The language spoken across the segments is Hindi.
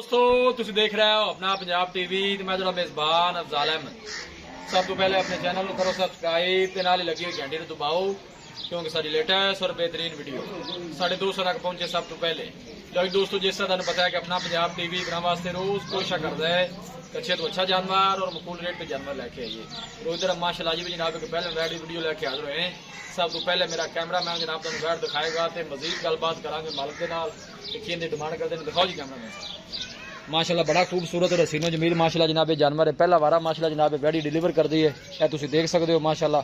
दोस्तों तुम देख रहे हो अपना पंजाब टीवी ते मैं जो मेजबान अफजाल अहमद। सब तो पहले अपने चैनल को करो सबसक्राइब ते नाल लगी हुई घंटी को दबाओ क्योंकि सारी लेटेस्ट और बेहतरीन वीडियो साढ़े दोस्तों तक पहुंचे सब तो पहले। लो दोस्तों जिस तरह तुम पता है कि अपना पंजाब टीवी बनाने वास्ते रोज कोशिश करता है अच्छे तो अच्छा जानवर और मकूल रेट पे जानवर लेके आइए। रोज इधर माशाल्लाह जी भी जनाब के पहले वैड वीडियो लेके हाजिर हुए हैं। सब तो पहले मेरा कैमरा मैन जनाब तुम वैड दिखाएगा तो मजीद गलबात करांगे मालिक के नाल की डिमांड करते हैं। दिखाओ जी कैमरा मैन माशाल्लाह बड़ा खूबसूरत और हसीनो जमील माशाल्लाह जनाब जानवर है। पहला वारा माशाल्लाह जनाब वैडी डिलीवर कर दी है। यह तुम देख सकते हो माशाल्लाह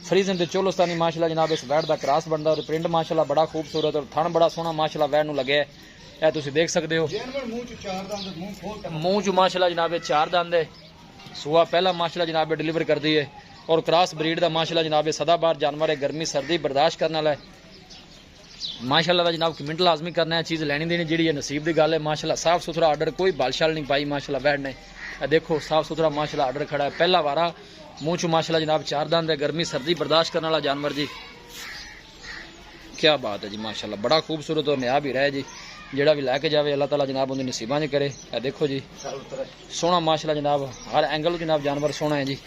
फ्रीजन ते चोलोस्तानी माशाल्लाह जनाब इस वैड का क्रॉस बनता और प्रिंट माशाल्लाह बड़ा खूबसूरत और थन बड़ा सोहना माशाल्लाह वैड नूं लगे। यह तुम देख सकते हो मूँह च माशाल्लाह जनाब 4 दंद है। सुआ पहला माशाल्लाह जनाब डिलीवर कर दी है और क्रॉस ब्रीड का माशाल्लाह जनाब सदाबार जानवर है। गर्मी सर्दी बर्दाश्त करने वाला है माशाल्लाह जनाब कमेंट लाजमी करना है। चीज़ लेनी देनी जी नसीब की गल है। माशाल्लाह साफ सुथरा ऑर्डर कोई बालशाल नहीं पाई माशाल्लाह वैड ने। देखो साफ सुथरा माशाल्लाह ऑर्डर खड़ा है। पहला वारा मूँह चू माशाल्लाह जनाब 4 दंद है। गर्मी सर्दी बर्दाश्त करने वाला जानवर जी क्या बात है जी माशाल्लाह बड़ा खूबसूरत और नया भी रहा जी। जेड़ा भी लैके जाए अल्लाह ताला जनाब उनकी नसीबा च करे। देखो जी सोहना माशाल्लाह जनाब हर एंगल जनाब जानवर सोहना है जी।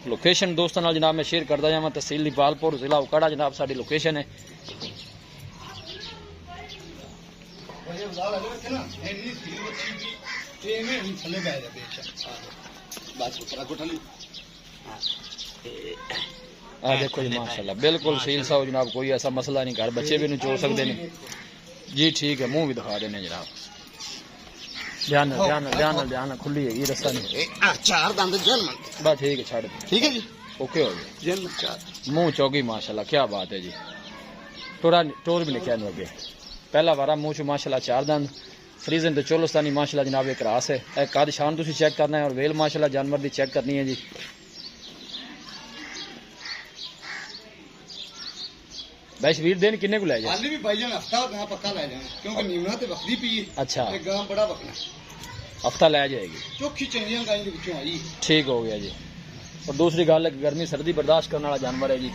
लोकेशन दोस्तों नाल जनाब मैं शेयर करता जावां। तहसील दीपालपुर जिला उकाड़ा जनाब साडी लोकेशन है। देखो जी माशाल्लाह बिल्कुल सील साहब जनाब कोई ऐसा मसला नहीं। घर बच्चे भी नहीं चो सकते नहीं जी। ठीक है मुंह भी दिखा देने जनाब। ध्यान ध्यान ध्यान ध्यान खुली है रस्ता नहीं 4 दंद बस ठीक है छड़ ठीक है जी ओके हो गया। मुंह चौगी माशाल्लाह क्या बात है जी। टोर भी लिखा लगे। पहला वारा मुंह चो माशाल्लाह 4 दंद फ्रीजन तो चोलोस्तानी माशाल्लाह जनाब एक रास है। कद शान तुम चेक करना है और वेल माशाल्लाह जानवर की चेक करनी है जी। भाई वीर दिन किन्ने को लै जाए भी भाईजान हफ्ता पक्का लै जाए क्योंकि नीमना ते वक्ती पी है। अच्छा गांव बड़ा बकना हफ्ता लै जाएगी चौखी चंगियां गाय विचों आई ठीक हो गया जी। और दूसरी गल है गर्मी सर्दी बर्दाश्त करने वाला जानवर है जी।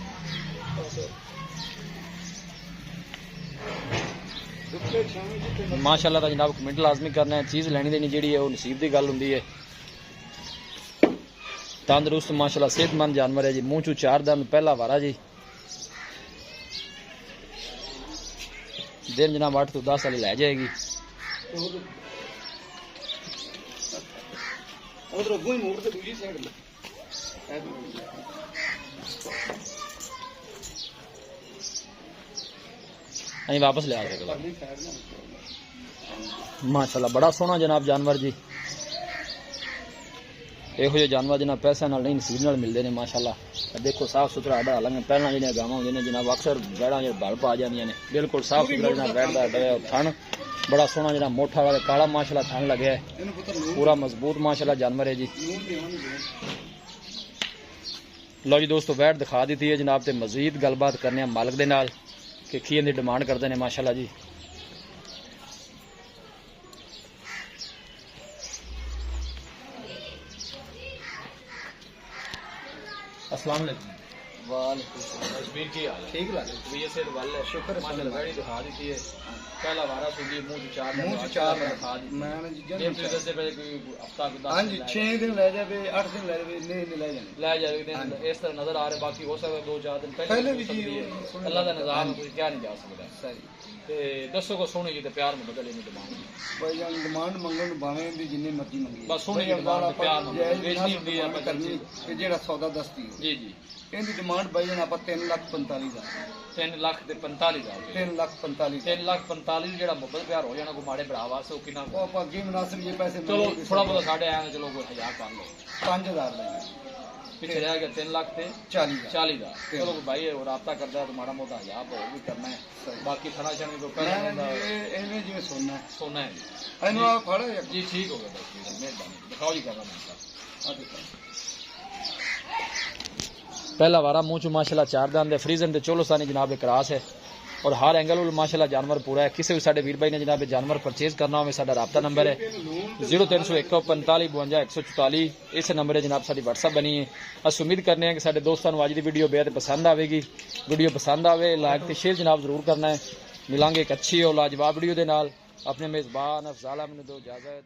माशाल्लाह का जनाब कमेंट लाजमी करना है। चीज़ लेनी देनी जी है वो नसीब की गल होंगी है। तंदरुस्त माशाल्लाह सेहतमंद जानवर है जी। मूँह चू 4 दंद पहला वारा जी। दिन जनाब 8 तो 10 वाली लै जाएगी। अं वापस लिया माशाल्लाह बड़ा सोहना जनाब जानवर जी। यहो जे जानवर जनाब पैसा नाल नहीं नसीब नाल मिलते हैं माशाल्लाह। देखो साफ सुथरा आडा हालांकि पहला जो गावां होंगे ने जनाब अक्सर बैड़ा जो बल पा जांदियां ने बिल्कुल साफ सुथरा जनाब बैठ का आडा है। थन बड़ा सोहना जनाब मोटा वाला काला माशाल्लाह थन लगे है पूरा मजबूत माशाल्लाह जानवर है जी। लो जी दोस्तों बैठ दिखा दी है जनाब ते मजीद गलबात करने मालिक दे नाल कि की इहदी डिमांड करते हैं माशाल्लाह जी। अस्सलाम वालेकुम। वालेकुम की हाल है ठीक लगे तबीयत से वाल है शुक्र माशाल्लाह बैठी दिखा दी है। पहला वारा सूगी मुंह 4 दिखा दी मैंने जी दसदे पे कोई हफ्ता हां जी 6 दिन ले जावे 8 दिन ले जावे नहीं ले जावे दिन इस तरह नजर आ रहे। बाकी हो सकता 2-4 दिन पहले भी जी अल्लाह का निजाम कोई क्या नहीं जा सकता सही ते दसो को सोने जी ते प्यार में बदले नहीं डिमांड भाई जान डिमांड मंगन भावे दी जिन्नी मर्जी मंगी बस सोने की डिमांड प्यार में बेचनी होंदी है ਆਪਾਂ करनी ते जेड़ा सौदा दसती जी जी इनकी डिमांड भाई जान आप 3,45,000 3,45,000 3,45,000 जेड़ा मुहब्बत प्यार हो जाना को माड़े भरा वास्ते वो कितना वो आप अगे मुनासिब ये पैसे चलो थोड़ा बहुत साढ़े आए चलो कोई 1000 कर लो 5,000 लेंगे पीछे रह गया 3,40,000 चलो भाई वो राब्ता करता है तो माड़ा मोटा 1000 और भी करना है। बाकी खाना शानी को करना जिम्मे सोना है जी ठीक हो गया मेहरबानी दिखाओ जी करना पहला वारा मूँह चू माशाल्लाह 4 दंद है। फ्रीजन ते चोलोस्तानी जनाब एक रास है और हर एंगल माशाल्लाह जानवर पूरा है। किसी भी साडे वीर भाई ने जनाब जानवर परचेज करना हो साडा राब्ता नंबर है 0301 45 52 144। इस नंबर है जनाब साडी व्हाट्सअप बनी है। अस उम्मीद करने हैं कि साडे दोस्तों को अज की वीडियो बेहद पसंद आएगी। वीडियो पसंद आए लाइक तो शेयर जनाब जरूर करना है। मिलांगे एक अच्छी और लाजवाब वीडियो के नाल। अपने मेज़बान अफजाल अहमद को दो इजाज़त।